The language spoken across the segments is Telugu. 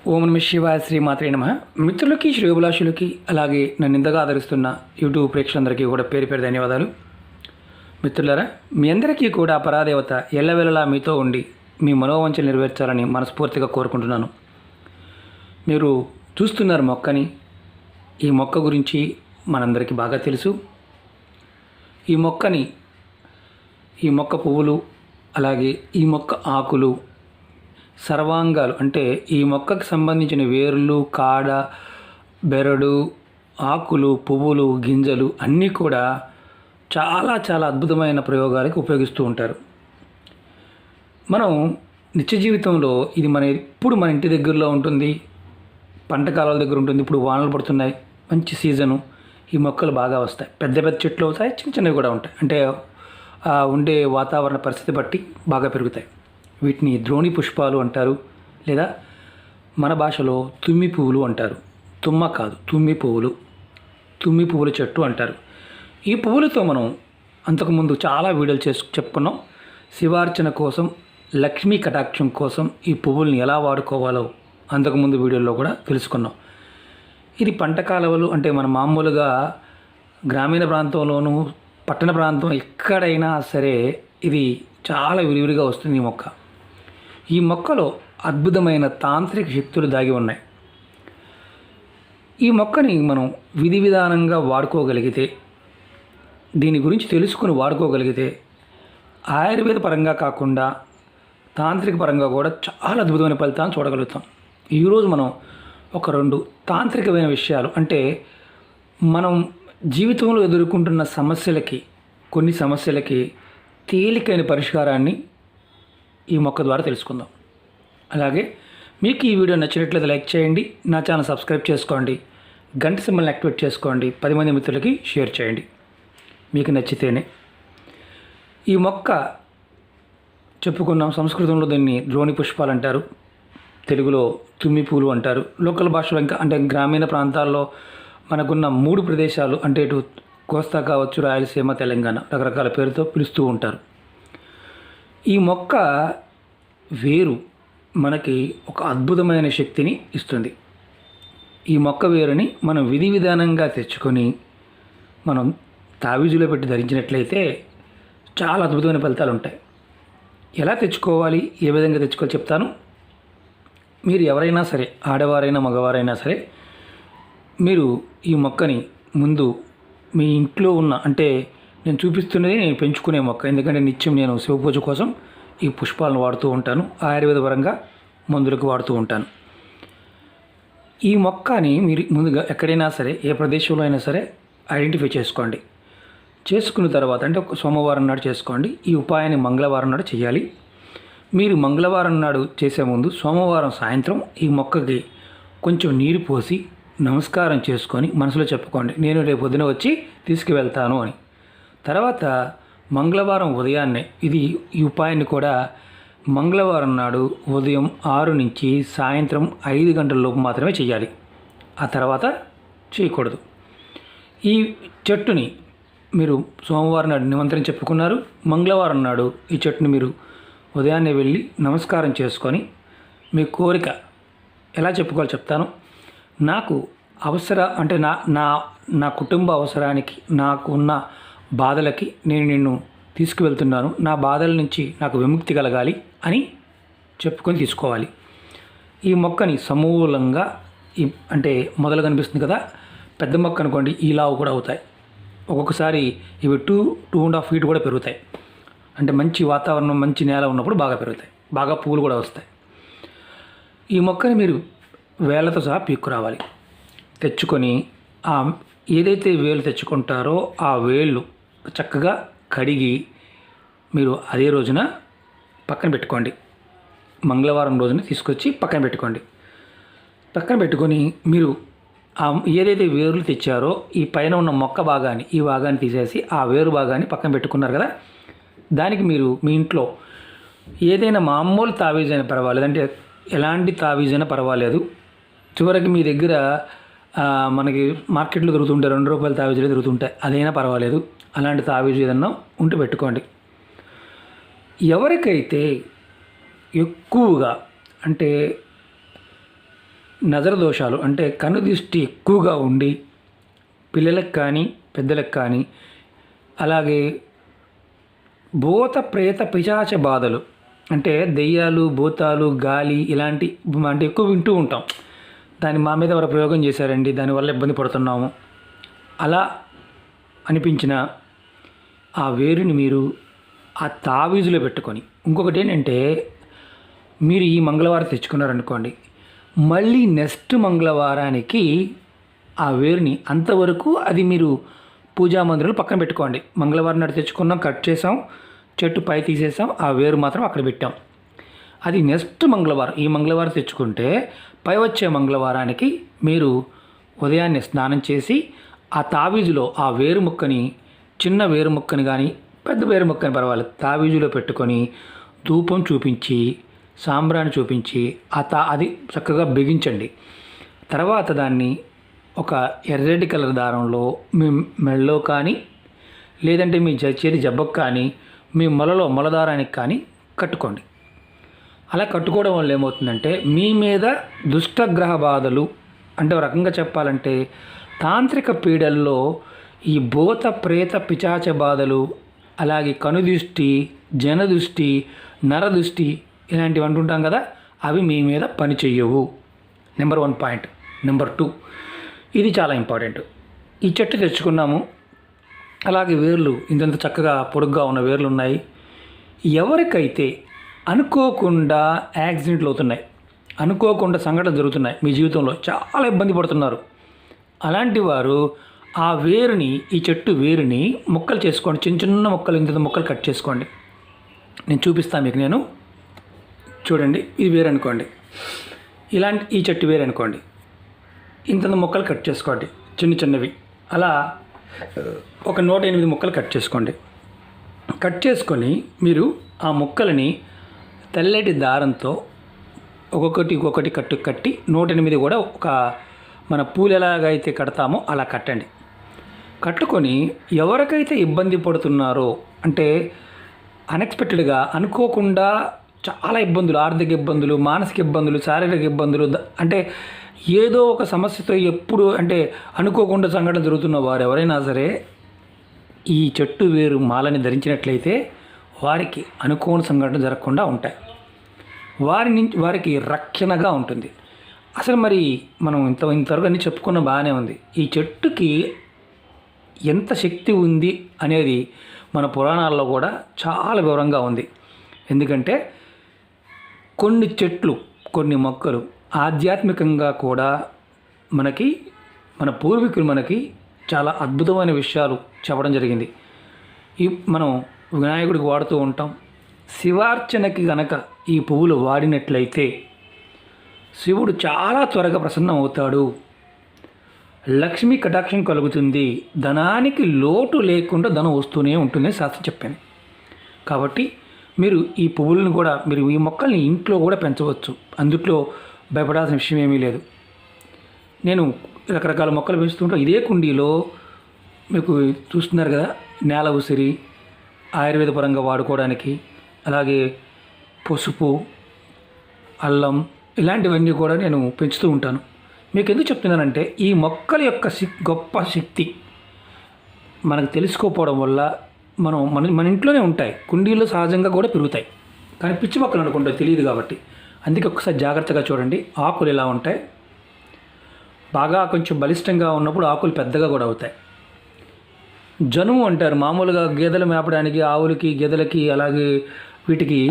ఓం నమ శివాయ శ్రీమాత్రే నమః. మిత్రులకి, శ్రేయోభిలాషులకి, అలాగే నన్ను ఇంతగా ఆదరిస్తున్న యూట్యూబ్ ప్రేక్షకులందరికీ కూడా పేరు పేరు ధన్యవాదాలు. మిత్రులారా, మీ అందరికీ కూడా పరాదేవత ఎల్లవెల్లలా మీతో ఉండి మీ మనోవంచలు నెరవేర్చాలని మనస్ఫూర్తిగా కోరుకుంటున్నాను. మీరు చూస్తున్నారు మొక్కని. ఈ మొక్క గురించి మనందరికీ బాగా తెలుసు. ఈ మొక్క పువ్వులు, అలాగే ఈ మొక్క ఆకులు, సర్వాంగాలు అంటే ఈ మొక్కకు సంబంధించిన వేర్లు, కాడ, బెరడు, ఆకులు, పువ్వులు, గింజలు అన్నీ కూడా చాలా చాలా అద్భుతమైన ప్రయోగాలకు ఉపయోగిస్తూ ఉంటారు. మనం నిత్య జీవితంలో ఇది ఎప్పుడు మన ఇంటి దగ్గరలో ఉంటుంది, పంట కాలాల దగ్గర ఉంటుంది. ఇప్పుడు వానలు పడుతున్నాయి, మంచి సీజను, ఈ మొక్కలు బాగా వస్తాయి. పెద్ద పెద్ద చెట్లు అవుతాయి, చిన్న చిన్నవి కూడా ఉంటాయి. అంటే ఉండే వాతావరణ పరిస్థితి బట్టి బాగా పెరుగుతాయి. వీటిని ద్రోణి పుష్పాలు అంటారు, లేదా మన భాషలో తుమ్మి పువ్వులు అంటారు. తుమ్మ కాదు, తుమ్మి పువ్వుల చెట్టు అంటారు. ఈ పువ్వులతో మనం అంతకుముందు చాలా వీడియోలు చెప్పుకున్నాం. శివార్చన కోసం, లక్ష్మీ కటాక్షం కోసం ఈ పువ్వుల్ని ఎలా వాడుకోవాలో అంతకుముందు వీడియోలో కూడా తెలుసుకున్నాం. ఇది పంట కాలువలు అంటే మన మామూలుగా గ్రామీణ ప్రాంతంలోనూ, పట్టణ ప్రాంతం ఎక్కడైనా సరే ఇది చాలా విరివిరిగా వస్తుంది. ఈ మొక్కలో అద్భుతమైన తాంత్రిక శక్తులు దాగి ఉన్నాయి. ఈ మొక్కని మనం విధి విధానంగా వాడుకోగలిగితే, దీని గురించి తెలుసుకుని వాడుకోగలిగితే, ఆయుర్వేద పరంగా కాకుండా తాంత్రిక పరంగా కూడా చాలా అద్భుతమైన ఫలితాలను చూడగలుగుతాం. ఈరోజు మనం ఒక 2 తాంత్రికమైన విషయాలు, అంటే మనం జీవితంలో ఎదుర్కొంటున్న కొన్ని సమస్యలకి తేలికైన పరిష్కారాన్ని ఈ మొక్క ద్వారా తెలుసుకుందాం. అలాగే మీకు ఈ వీడియో నచ్చినట్లయితే లైక్ చేయండి, నా ఛానల్ సబ్స్క్రైబ్ చేసుకోండి, గంట సింబల్ని యాక్టివేట్ చేసుకోండి, 10 మంది మిత్రులకి షేర్ చేయండి మీకు నచ్చితేనే. ఈ మొక్క చెప్పుకున్నాం, సంస్కృతంలో దీన్ని ద్రోణి పుష్పాలు అంటారు, తెలుగులో తుమ్మి పూలు అంటారు. లోకల్ భాషలో ఇంకా అంటే గ్రామీణ ప్రాంతాల్లో మనకున్న 3 ప్రదేశాలు, అంటే ఇటు కోస్తా కావచ్చు, రాయలసీమ, తెలంగాణ, రకరకాల పేరుతో పిలుస్తూ ఉంటారు. ఈ మొక్క వేరు మనకి ఒక అద్భుతమైన శక్తిని ఇస్తుంది. ఈ మొక్క వేరుని మనం విధి విధానంగా తెచ్చుకొని మనం తావీజులో పెట్టి ధరించినట్లయితే చాలా అద్భుతమైన ఫలితాలు ఉంటాయి. ఎలా తెచ్చుకోవాలి, ఏ విధంగా తెచ్చుకోవాలి చెప్తాను. మీరు ఎవరైనా సరే, ఆడవారైనా మగవారైనా సరే, మీరు ఈ మొక్కని ముందు మీ ఇంట్లో ఉన్న, అంటే నేను చూపిస్తున్నది నేను పెంచుకునే మొక్క, ఎందుకంటే నిత్యం నేను శివపూజ కోసం ఈ పుష్పాలను వాడుతూ ఉంటాను, ఆయుర్వేద పరంగా మందులకు వాడుతూ ఉంటాను. ఈ మొక్కని మీరు ముందుగా ఎక్కడైనా సరే, ఏ ప్రదేశంలో అయినా సరే ఐడెంటిఫై చేసుకోండి. చేసుకున్న తర్వాత అంటే సోమవారం నాడు చేసుకోండి. ఈ ఉపాయాన్ని మంగళవారం నాడు చేయాలి. మీరు మంగళవారం నాడు చేసే ముందు సోమవారం సాయంత్రం ఈ మొక్కకి కొంచెం నీరు పోసి నమస్కారం చేసుకొని మనసులో చెప్పుకోండి, నేను రేపు పొద్దున వచ్చి తీసుకువెళ్తాను అని. తర్వాత మంగళవారం ఉదయాన్నే ఈ ఉపాయాన్ని కూడా మంగళవారం నాడు ఉదయం 6 నుంచి సాయంత్రం 5 గంటల లోపు మాత్రమే చేయాలి. ఆ తర్వాత చేయకూడదు. ఈ చెట్టుని మీరు సోమవారం నాడు నిమంత్రం చెప్పుకున్నారు, మంగళవారం నాడు ఈ చెట్టుని మీరు ఉదయాన్నే వెళ్ళి నమస్కారం చేసుకొని మీ కోరిక ఎలా చెప్పుకోవాలో చెప్తాను. నాకు అంటే నా కుటుంబ అవసరానికి, నాకు ఉన్న బాధలకి నేను నిన్ను తీసుకువెళ్తున్నాను, నా బాధల నుంచి నాకు విముక్తి కలగాలి అని చెప్పుకొని తీసుకోవాలి. ఈ మొక్కని సమూలంగా అంటే మొదలు కనిపిస్తుంది కదా, పెద్ద మొక్క అనుకోండి, ఈ లావు కూడా అవుతాయి. ఒక్కొక్కసారి ఇవి 2.5 ఫీట్ కూడా పెరుగుతాయి. అంటే మంచి వాతావరణం, మంచి నేల ఉన్నప్పుడు బాగా పెరుగుతాయి, బాగా పువ్వులు కూడా వస్తాయి. ఈ మొక్కని మీరు వేళ్ళతో సహా పీక్కురావాలి. తెచ్చుకొని ఏదైతే వేలు తెచ్చుకుంటారో ఆ వేళ్ళు చక్కగా కడిగి మీరు అదే రోజున పక్కన పెట్టుకోండి. మంగళవారం రోజున తీసుకొచ్చి పక్కన పెట్టుకొని మీరు ఏదైతే వేర్లు తెచ్చారో ఈ పైన ఉన్న మొక్క భాగాన్ని, ఈ భాగాన్ని తీసేసి ఆ వేరు భాగాన్ని పక్కన పెట్టుకున్నారు కదా, దానికి మీరు మీ ఇంట్లో ఏదైనా మామూలు తావీజైనా పర్వాలేదు, అంటే ఎలాంటి తావీజైనా పర్వాలేదు, చివరికి మీ దగ్గర మనకి మార్కెట్లో దొరుకుతుంటాయి, 2 రూపాయల తావీజులు దొరుకుతుంటాయి, అదైనా పర్వాలేదు, అలాంటి తావీజు ఏదన్నా ఉంటే పెట్టుకోండి. ఎవరికైతే ఎక్కువగా అంటే నజర దోషాలు అంటే కన్ను దృష్టి ఎక్కువగా ఉండి పిల్లలకు కానీ పెద్దలకు కానీ, అలాగే భూత ప్రేత పిశాచ బాధలు అంటే దెయ్యాలు భూతాలు గాలి ఇలాంటి అంటే ఎక్కువ వింటూ ఉంటాం. దాన్ని మా మీద ఎవరు ప్రయోగం చేశారండి, దానివల్ల ఇబ్బంది పడుతున్నాము అలా అనిపించిన ఆ వేరుని మీరు ఆ తావీజులో పెట్టుకొని, ఇంకొకటి ఏంటంటే మీరు ఈ మంగళవారం తెచ్చుకున్నారనుకోండి, మళ్ళీ నెక్స్ట్ మంగళవారానికి ఆ వేరుని అంతవరకు అది మీరు పూజా మందిరంలో పక్కన పెట్టుకోండి. మంగళవారం నాడు తెచ్చుకున్నాం, కట్ చేసాం, చెట్టు పై తీసేసాం, ఆ వేరు మాత్రం అక్కడ పెట్టాం. అది నెక్స్ట్ మంగళవారం, ఈ మంగళవారం తెచ్చుకుంటే పై వచ్చే మంగళవారానికి మీరు ఉదయాన్నే స్నానం చేసి ఆ తావీజులో ఆ వేరు ముక్కని, చిన్న వేరు ముక్కని కానీ పెద్ద వేరు ముక్కని పర్వాలేదు, తావీజులో పెట్టుకొని ధూపం చూపించి సాంబ్రాణి చూపించి అది చక్కగా బిగించండి. తర్వాత దాన్ని ఒక ఎర్రటి కలర్ దారంలో మీ మెడలో కానీ, లేదంటే మీ చేతి జబ్బకు కానీ, మీ మొలదారానికి కానీ కట్టుకోండి. అలా కట్టుకోవడం వల్ల ఏమవుతుందంటే మీ మీద దుష్టగ్రహ బాధలు, అంటే ఒక రకంగా చెప్పాలంటే తాంత్రిక పీడల్లో ఈ భూత ప్రేత పిశాచ బాధలు, అలాగే కనుదృష్టి, జనదృష్టి, నరదృష్టి ఇలాంటివి అంటుంటాం కదా, అవి మీ మీద పని చెయ్యవు. Number 1 point. నెంబర్ 2, ఇది చాలా ఇంపార్టెంట్. ఈ చెట్టు తెచ్చుకున్నాము, అలాగే వేర్లు ఇంత చక్కగా పొడుగ్గా ఉన్న వేర్లు ఉన్నాయి. ఎవరికైతే అనుకోకుండా యాక్సిడెంట్లు అవుతున్నాయి, అనుకోకుండా సంఘటనలు జరుగుతున్నాయి, మీ జీవితంలో చాలా ఇబ్బంది పడుతున్నారు, అలాంటి వారు ఆ వేరుని, ఈ చెట్టు వేరుని ముక్కలు చేసుకోండి. చిన్న చిన్న ముక్కలు, ఇంత ముక్కలు కట్ చేసుకోండి. నేను చూపిస్తాను మీకు. నేను చూడండి, ఇది వేరు అనుకోండి, ఈ చెట్టు వేరు అనుకోండి, ఇంత ముక్కలు కట్ చేసుకోండి, చిన్న చిన్నవి. అలా ఒక 108 ముక్కలు కట్ చేసుకోండి. కట్ చేసుకొని మీరు ఆ ముక్కలని తెల్లటి దారంతో ఒక్కొక్కటి కట్టి 108 కూడా ఒక మన పూలు ఎలాగైతే కడతామో అలా కట్టండి. కట్టుకొని ఎవరికైతే ఇబ్బంది పడుతున్నారో, అంటే అన్ఎక్స్పెక్టెడ్గా అనుకోకుండా చాలా ఇబ్బందులు, ఆర్థిక ఇబ్బందులు, మానసిక ఇబ్బందులు, శారీరక ఇబ్బందులు, అంటే ఏదో ఒక సమస్యతో ఎప్పుడు అంటే అనుకోకుండా సంఘటన జరుగుతున్న వారు ఎవరైనా సరే ఈ చెట్టు వేరు మాలని ధరించినట్లయితే వారికి అనుకోని సంఘటన జరగకుండా ఉంటాయి, వారికి రక్షణగా ఉంటుంది. అసలు మరి మనం ఇంతవరకు అన్నీ చెప్పుకున్న బాగానే ఉంది. ఈ చెట్టుకి ఎంత శక్తి ఉంది అనేది మన పురాణాల్లో కూడా చాలా వివరంగా ఉంది. ఎందుకంటే కొన్ని చెట్లు, కొన్ని మొక్కలు ఆధ్యాత్మికంగా కూడా మన పూర్వీకులు మనకి చాలా అద్భుతమైన విషయాలు చెప్పడం జరిగింది. మనం వినాయకుడికి వాడుతూ ఉంటాం. శివార్చనకి గనక ఈ పువ్వులు వాడినట్లయితే శివుడు చాలా త్వరగా ప్రసన్నం అవుతాడు, లక్ష్మీ కటాక్షం కలుగుతుంది, ధనానికి లోటు లేకుండా ధనం వస్తూనే ఉంటుందని శాస్త్రం చెప్పాను. కాబట్టి మీరు ఈ పువ్వులను కూడా, మీరు ఈ మొక్కల్ని ఇంట్లో కూడా పెంచవచ్చు, అందుట్లో భయపడాల్సిన విషయం ఏమీ లేదు. నేను రకరకాల మొక్కలు పెంచుతుంటాను. ఇదే కుండీలో మీకు చూస్తున్నారు కదా, నేల ఉసిరి ఆయుర్వేద పరంగా వాడుకోవడానికి, అలాగే పసుపు, అల్లం ఇలాంటివన్నీ కూడా నేను పెంచుతూ ఉంటాను. మీకు ఎందుకు చెప్తున్నానంటే ఈ మొక్కల యొక్క గొప్ప శక్తి మనకు తెలుసుకోకపోవడం వల్ల మన ఇంట్లోనే ఉంటాయి, కుండీల్లో సహజంగా కూడా పెరుగుతాయి, కానీ పిచ్చి మొక్కలు అనుకుంటే తెలియదు. కాబట్టి అందుకే ఒకసారి జాగ్రత్తగా చూడండి. ఆకులు ఎలా ఉంటాయి, బాగా కొంచెం బలిష్టంగా ఉన్నప్పుడు ఆకులు పెద్దగా కూడా అవుతాయి. జనుము అంటారు, మామూలుగా గేదెలు మేపడానికి, ఆవులకి, గేదెలకి, అలాగే వీటికి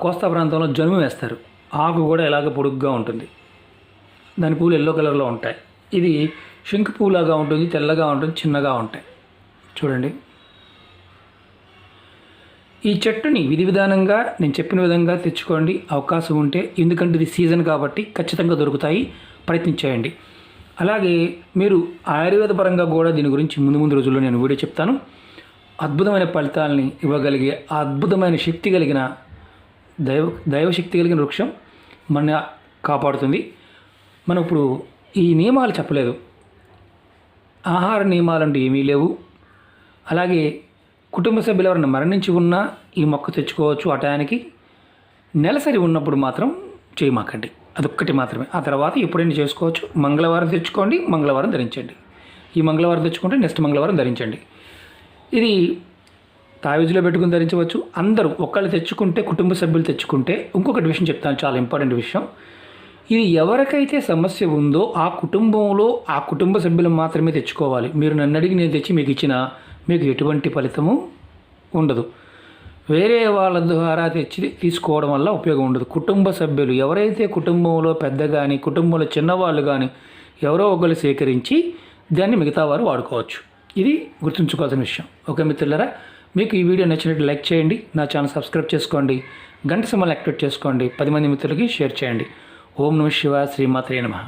కోస్తా ప్రాంతంలో జనుము వేస్తారు. ఆకు కూడా ఇలాగ పొడుగ్గా ఉంటుంది, దాని పూలు ఎల్లో కలర్లో ఉంటాయి. ఇది శంకు పూలాగా ఉంటుంది, తెల్లగా ఉంటుంది, చిన్నగా ఉంటాయి. చూడండి, ఈ చెట్టుని విధి విధానంగా నేను చెప్పిన విధంగా తెచ్చుకోండి అవకాశం ఉంటే, ఎందుకంటే ఇది సీజన్ కాబట్టి ఖచ్చితంగా దొరుకుతాయి, ప్రయత్నించేయండి. అలాగే మీరు ఆయుర్వేద పరంగా కూడా దీని గురించి ముందు రోజుల్లో నేను వీడియో చెప్తాను. అద్భుతమైన ఫలితాలని ఇవ్వగలిగే అద్భుతమైన శక్తి కలిగిన దైవశక్తి కలిగిన వృక్షం మన కాపాడుతుంది. మనం ఇప్పుడు ఈ నియమాలు చెప్పలేదు, ఆహార నియమాలు అంటూ ఏమీ లేవు. అలాగే కుటుంబ సభ్యులు ఎవరైనా మరణించి ఉన్నా ఈ మొక్క తెచ్చుకోవచ్చు. ఆ టయానికి నెలసరి ఉన్నప్పుడు మాత్రం చేయమాకండి. అదొక్కటి మాత్రమే. ఆ తర్వాత ఎప్పుడైనా చేసుకోవచ్చు. మంగళవారం తెచ్చుకోండి, మంగళవారం ధరించండి. ఈ మంగళవారం తెచ్చుకుంటే నెక్స్ట్ మంగళవారం ధరించండి. ఇది తావిజులో పెట్టుకుని ధరించవచ్చు. అందరూ ఒకళ్ళు తెచ్చుకుంటే, కుటుంబ సభ్యులు తెచ్చుకుంటే, ఇంకొకటి విషయం చెప్తాను, చాలా ఇంపార్టెంట్ విషయం. ఇది ఎవరికైతే సమస్య ఉందో ఆ కుటుంబంలో ఆ కుటుంబ సభ్యులు మాత్రమే తెచ్చుకోవాలి. మీరు నన్ను అడిగి నేను తెచ్చి మీకు ఇచ్చినా మీకు ఎటువంటి ఫలితము ఉండదు. వేరే వాళ్ళ ద్వారా తెచ్చి తీసుకోవడం వల్ల ఉపయోగం ఉండదు. కుటుంబ సభ్యులు ఎవరైతే కుటుంబంలో పెద్ద కానీ కుటుంబంలో చిన్నవాళ్ళు కానీ ఎవరో ఒకరు సేకరించి దాన్ని మిగతా వారు వాడుకోవచ్చు. ఇది గుర్తుంచుకోవాల్సిన విషయం. ఓకే మిత్రులారా, మీకు ఈ వీడియో నచ్చినట్టు లైక్ చేయండి, నా ఛానల్ సబ్స్క్రైబ్ చేసుకోండి, గంట సింబల్ యాక్టివేట్ చేసుకోండి, 10 మంది మిత్రులకి షేర్ చేయండి. ఓం నమః శివాయ, శ్రీమాత్రే నమః.